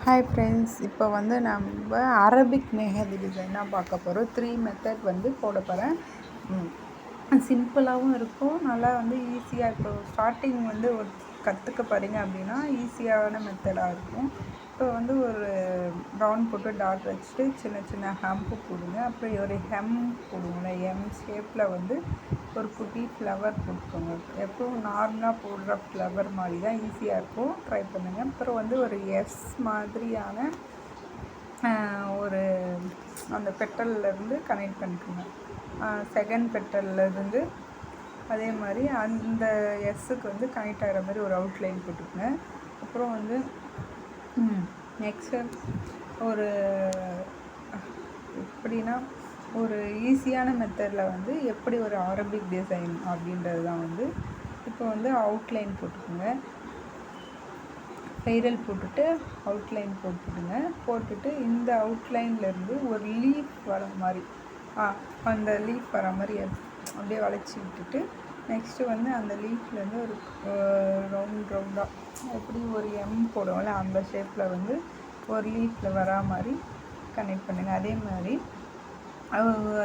Hi friends, இப்போ வந்து நம்ம அரபிக் மெஹந்தி டிசைன் தான் பார்க்க போகிறோம். 3 மெத்தட் வந்து போட போகிறேன். சிம்பிளாகவும் இருக்கும், நல்லா வந்து ஈஸியாக இருக்கும். ஸ்டார்டிங் வந்து ஒரு கற்றுக்க போகிறீங்க அப்படின்னா ஈஸியான மெத்தடாக இருக்கும். இப்போ வந்து ஒரு ரவுண்ட் போட்டு டாட் வச்சுட்டு சின்ன சின்ன ஹம்ப்பு போடுங்க. அப்புறம் ஒரு ஹெம் போடுவோம்ல, எம் ஷேப்பில் வந்து ஒரு குட்டி ஃப்ளவர் போட்டுக்கோங்க. எப்பவும் நார்மலாக போடுற ஃப்ளவர் மாதிரி தான், ஈஸியாக இருக்கும், ட்ரை பண்ணுங்கள். அப்புறம் வந்து ஒரு எஸ் மாதிரியான ஒரு அந்த பெட்டல்லேருந்து கனெக்ட் பண்ணிக்கோங்க. செகண்ட் பெட்டல்லேருந்து அதே மாதிரி அந்த எஸ்ஸுக்கு வந்து கனெக்ட் ஆகிற மாதிரி ஒரு அவுட்லைன் போட்டுக்கோங்க. அப்புறம் வந்து நெக்ஸ்ட்டு ஒரு எப்படின்னா ஒரு ஈஸியான மெத்தடில் வந்து எப்படி ஒரு அரபிக் டிசைன் அப்படின்றது தான் வந்து இப்போ வந்து அவுட்லைன் போட்டுக்கோங்க. ஸ்பைரல் போட்டுட்டு அவுட்லைன் போட்டுட்டு இந்த அவுட்லைன்லேருந்து ஒரு லீஃப் வர மாதிரி அந்த லீஃப் வர மாதிரி அப்படியே வளைச்சி விட்டுட்டு நெக்ஸ்ட்டு வந்து அந்த லீஃப்லேருந்து ஒரு ரவுண்டாக எப்படி ஒரு எம் போடுவோம்ல அந்த ஷேப்பில் வந்து ஒரு லீஃபில் வரா மாதிரி கனெக்ட் பண்ணுங்கள். அதே மாதிரி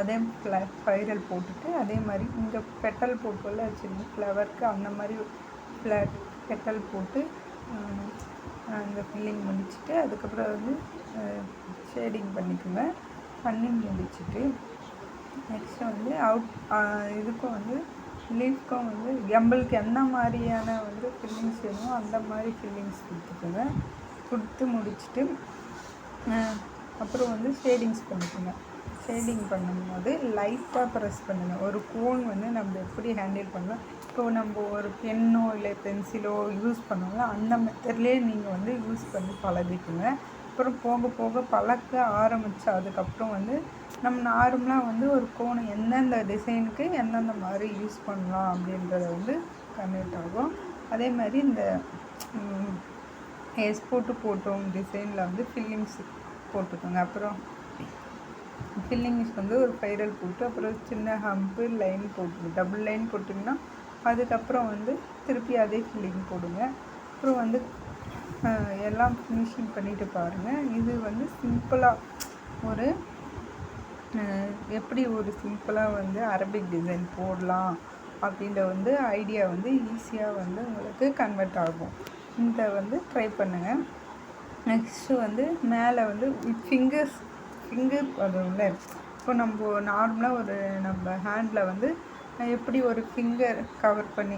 அதே ஸ்பைரல் போட்டுட்டு அதே மாதிரி இங்கே பெட்டல் போட்டுல வச்சுருங்க ஃப்ளவருக்கு, அந்த மாதிரி பெட்டல் போட்டு அந்த ஃபில்லிங் முடிச்சுட்டு அதுக்கப்புறம் வந்து ஷேடிங் பண்ணிக்கோங்க. பண்ணி முடிச்சுட்டு நெக்ஸ்ட்டு வந்து இதுக்கும் வந்து லீஃப்க்கும் வந்து நம்மளுக்கு என்ன மாதிரியான வந்து ஃபில்லிங்ஸ் வேணுமோ அந்த மாதிரி ஃபில்லிங்ஸ் கொடுத்துக்கோங்க. கொடுத்து முடிச்சுட்டு அப்புறம் வந்து ஷேடிங்ஸ் பண்ணிக்கோங்க. ஷேடிங் பண்ணும்போது லைட்டாக ப்ரெஸ் பண்ணுங்கள். ஒரு கோன் வந்து நம்ம எப்படி ஹேண்டில் பண்ணலாம், இப்போ நம்ம ஒரு பென்னோ இல்லை பென்சிலோ யூஸ் பண்ணுவோம்ல அந்த மெத்தட்லேயே நீங்கள் வந்து யூஸ் பண்ணி பழகிக்குங்க. அப்புறம் போக போக பழக்க ஆரம்பித்து அதுக்கப்புறம் வந்து நம்ம நார்மலாக வந்து ஒரு கோனை எந்தெந்த டிசைனுக்கு எந்தெந்த மாதிரி யூஸ் பண்ணலாம் அப்படின்றத வந்து கன்வெர்ட் ஆகும். அதே மாதிரி இந்த போட்டோம் டிசைனில் வந்து ஃபில்லிங்ஸ் போட்டுக்கோங்க. அப்புறம் ஃபில்லிங்ஸ் வந்து ஒரு ஸ்பைரல் போட்டு அப்புறம் சின்ன ஹம்ப்பு லைன் போட்டு டபுள் லைன் போட்டிங்கன்னா அதுக்கப்புறம் வந்து திருப்பி அதே ஃபில்லிங் போடுங்க. அப்புறம் வந்து எல்லாம் ஃபினிஷிங் பண்ணிவிட்டு பாருங்கள். இது வந்து சிம்பிளாக ஒரு எப்படி ஒரு சிம்பிளாக வந்து அரபிக் டிசைன் போடலாம் அப்படின்ற வந்து ஐடியா வந்து ஈஸியாக வந்து உங்களுக்கு கன்வெர்ட் ஆகும். இதை வந்து ட்ரை பண்ணுங்கள். நெக்ஸ்ட்டு வந்து மேலே வந்து ஃபிங்கர் அது உள்ள இப்போ நம்ம நார்மலாக ஒரு நம்ம ஹேண்டில் வந்து எப்படி ஒரு ஃபிங்கர் கவர் பண்ணி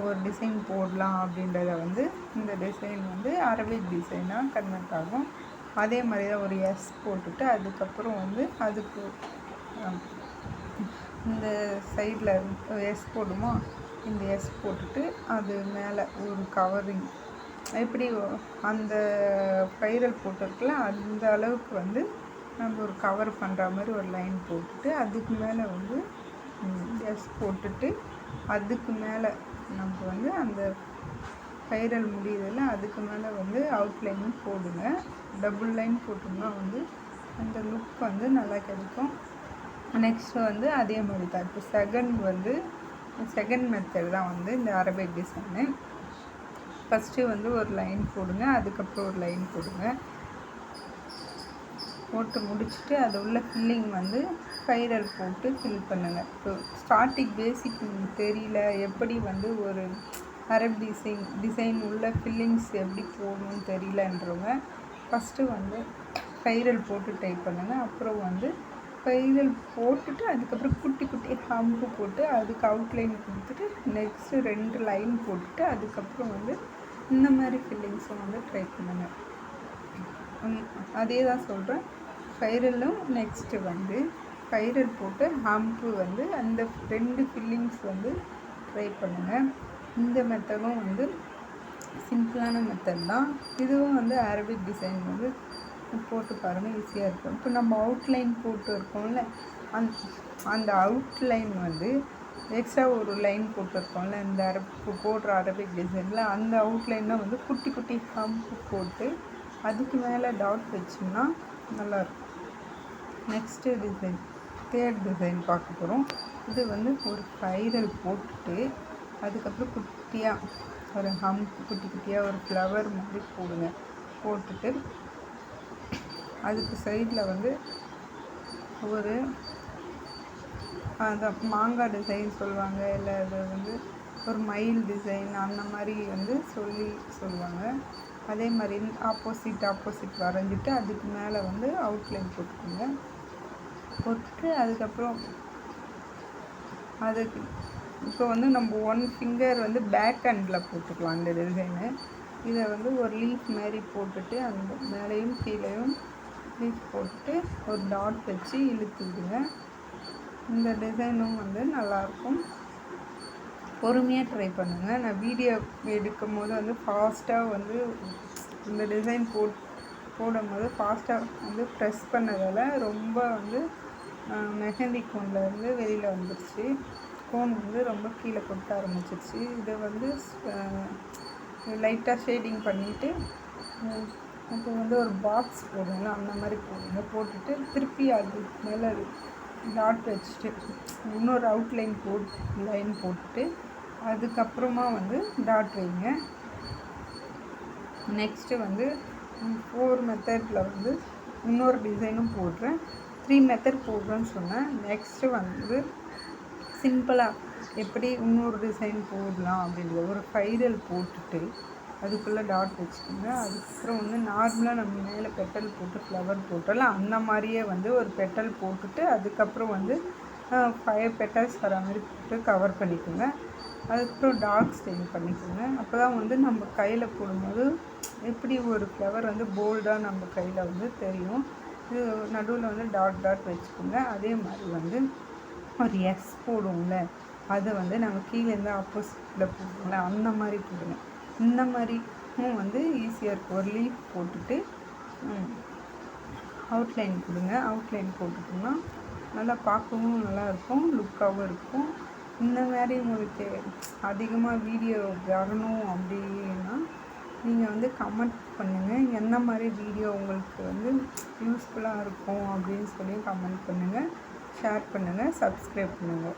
ஒரு டிசைன் போடலாம் அப்படின்றத வந்து இந்த டிசைன் வந்து அரபிக் டிசைனாக கன்வெர்ட் ஆகும். அதே மாதிரி தான் ஒரு எஸ் போட்டுட்டு அதுக்கப்புறம் வந்து அதுக்கு இந்த சைடில் எஸ் போடுமோ இந்த எஸ் போட்டுட்டு அது மேலே ஒரு கவரிங் எப்படி அந்த ஸ்பைரல் போட்டிருக்குல அந்த அளவுக்கு வந்து நம்ம ஒரு கவர் பண்ணுற மாதிரி ஒரு லைன் போட்டுட்டு அதுக்கு மேலே வந்து எஸ் போட்டுட்டு அதுக்கு மேலே நம்ம வந்து அந்த ஸ்பைரல் முடியுதில்ல அதுக்கு மேலே வந்து அவுட்லைனும் போடுங்க. டபுள் லைன் போட்டோம்னா வந்து அந்த லுக் வந்து நல்லா கிடைக்கும். நெக்ஸ்ட்டு வந்து அதே மாதிரி தான். இப்போ செகண்ட் மெத்தட் தான் வந்து இந்த அரபிக் டிசைனு. ஃபஸ்ட்டு வந்து ஒரு லைன் போடுங்க, அதுக்கப்புறம் ஒரு லைன் போடுங்க. போட்டு முடிச்சுட்டு அது உள்ள ஃபில்லிங் வந்து ஸ்பைரல் போட்டு ஃபில் பண்ணுங்கள். இப்போ ஸ்டார்டிங் பேசிக் தெரியல, எப்படி வந்து ஒரு அரப் டிசைன் உள்ள ஃபில்லிங்ஸ் எப்படி போடணும்னு தெரியலன்றவங்க ஃபஸ்ட்டு வந்து ஸ்பைரல் போட்டு டைப் பண்ணுங்கள். அப்புறம் வந்து ஸ்பைரல் போட்டுட்டு அதுக்கப்புறம் குட்டி குட்டி ஹம்ப்பு போட்டு அதுக்கு அவுட்லைன் கொடுத்துட்டு நெக்ஸ்ட்டு 2 லைன் போட்டுட்டு அதுக்கப்புறம் வந்து இந்த மாதிரி ஃபில்லிங்ஸும் வந்து ட்ரை பண்ணுங்கள். அதே தான் சொல்கிறேன். ஸ்பைரலும் நெக்ஸ்ட்டு வந்து ஸ்பைரல் போட்டு ஹம்ப்பு வந்து அந்த 2 ஃபில்லிங்ஸ் வந்து ட்ரை பண்ணுங்கள். இந்த மெத்தடும் வந்து சிம்பிளான மெத்தட் தான். இதுவும் வந்து அரபிக் டிசைன் வந்து போட்டு பாருங்கள், ஈஸியாக இருக்கும். இப்போ நம்ம அவுட்லைன் போட்டு இருக்கோம்ல அந்த அவுட்லைன் வந்து எக்ஸ்ட்ரா ஒரு லைன் போட்டிருக்கோம்ல இந்த போடுற அரபிக் டிசைனில் அந்த அவுட்லைனில் வந்து குட்டி குட்டி ஹம்ப்பு போட்டு அதுக்கு மேலே டாட் வச்சோம்னா நல்லாயிருக்கும். நெக்ஸ்ட்டு டிசைன் தேர்ட் டிசைன் பார்க்க போகிறோம். இது வந்து ஒரு ஸ்பைரல் போட்டுட்டு அதுக்கப்புறம் குட்டியாக ஒரு ஹம்ப் குட்டி குட்டியாக ஒரு ஃப்ளவர் மாதிரி போடுங்க. போட்டுட்டு அதுக்கு சைடில் வந்து ஒரு அந்த மாங்காய் டிசைன் சொல்லுவாங்க, இல்லை அது வந்து ஒரு மயில் டிசைன் அந்த மாதிரி வந்து சொல்லுவாங்க. அதே மாதிரி ஆப்போசிட் வரைஞ்சிட்டு அதுக்கு மேலே வந்து அவுட்லைன் போட்டுக்கோங்க. போட்டுட்டு அதுக்கப்புறம் அதுக்கு இப்போ வந்து நம்ம 1 ஃபிங்கர் வந்து பேக் ஹேண்டில் போட்டுக்கலாம் இந்த டிசைனு. இதை வந்து ஒரு லீஃப் மாதிரி போட்டுட்டு அந்த மேலேயும் கீழேயும் லீஃப் போட்டுட்டு ஒரு டாட் வச்சு இழுத்து விடுங்க. இந்த டிசைனும் வந்து நல்லாயிருக்கும். பொறுமையாக ட்ரை பண்ணுங்கள். நான் வீடியோ எடுக்கும் போது வந்து ஃபாஸ்ட்டாக வந்து இந்த டிசைன் போடும்போது ஃபாஸ்ட்டாக வந்து ப்ரெஸ் பண்ணதால் ரொம்ப வந்து மெஹந்தி கோன்லேருந்து வெளியில் வந்துடுச்சு. கோன் வந்து ரொம்ப கீழே கொட்ட ஆரம்பிச்சிருச்சு. இதை வந்து லைட்டாக ஷேடிங் பண்ணிவிட்டு இப்போ வந்து ஒரு பாக்ஸ் போடுங்க, அந்த மாதிரி போடுங்க. போட்டுட்டு திருப்பி அது மேலே டாட் வச்சுட்டு இன்னொரு அவுட்லைன் லைன் போட்டுட்டு அதுக்கப்புறமா வந்து டாட் வைங்க. நெக்ஸ்ட்டு வந்து 4 மெத்தடில் வந்து இன்னொரு டிசைனும் போடுறேன். 3 மெத்தட் போடுறேன்னு சொன்னேன். நெக்ஸ்ட்டு வந்து சிம்பிளாக எப்படி இன்னொரு டிசைன் போடலாம் அப்படின்றது ஒரு ஸ்பைரல் போட்டுட்டு அதுக்குள்ளே டாட் வச்சுக்கோங்க. அதுக்கப்புறம் வந்து நார்மலாக நம்ம மேலே பெட்டல் போட்டு ஃப்ளவர் போட்டோம்ல, அந்த மாதிரியே வந்து ஒரு பெட்டல் போட்டுட்டு அதுக்கப்புறம் வந்து 5 பெட்டல்ஸ் வர மாதிரி போட்டு கவர் பண்ணிக்கோங்க. அதுக்கப்புறம் டார்க் ஸ்டெயின் பண்ணிக்கோங்க. அப்போ தான் வந்து நம்ம கையில் போடும்போது எப்படி ஒரு ஃப்ளவர் வந்து போல்டாக நம்ம கையில் வந்து தெரியும். இது நடுவில் வந்து டாட் வச்சுக்கோங்க. அதே மாதிரி வந்து ஒரு எஸ் போடுவோம்ல, அதை வந்து நம்ம கீழேருந்து ஆப்போசிட்டில் போடுவோம்ல, அந்த மாதிரி போடுங்க. இந்த மாதிரியும் வந்து ஈஸியாக இருக்கும். ஒரு லீஃப் போட்டுட்டு அவுட்லைன் கொடுங்க. அவுட்லைன் போட்டுட்டோம்னா நல்லா பார்க்கவும் நல்லாயிருக்கும், லுக்காகவும் இருக்கும். இந்த மாதிரி உங்களுக்கு அதிகமாக வீடியோ வரணும் அப்படின்னா நீங்கள் வந்து கமெண்ட் பண்ணுங்கள். என்ன மாதிரி வீடியோ உங்களுக்கு வந்து யூஸ்ஃபுல்லாக இருக்கும் அப்படின்னு சொல்லி கமெண்ட் பண்ணுங்கள், ஷேர் பண்ணுங்கள், சப்ஸ்கிரைப் பண்ணுங்கள்.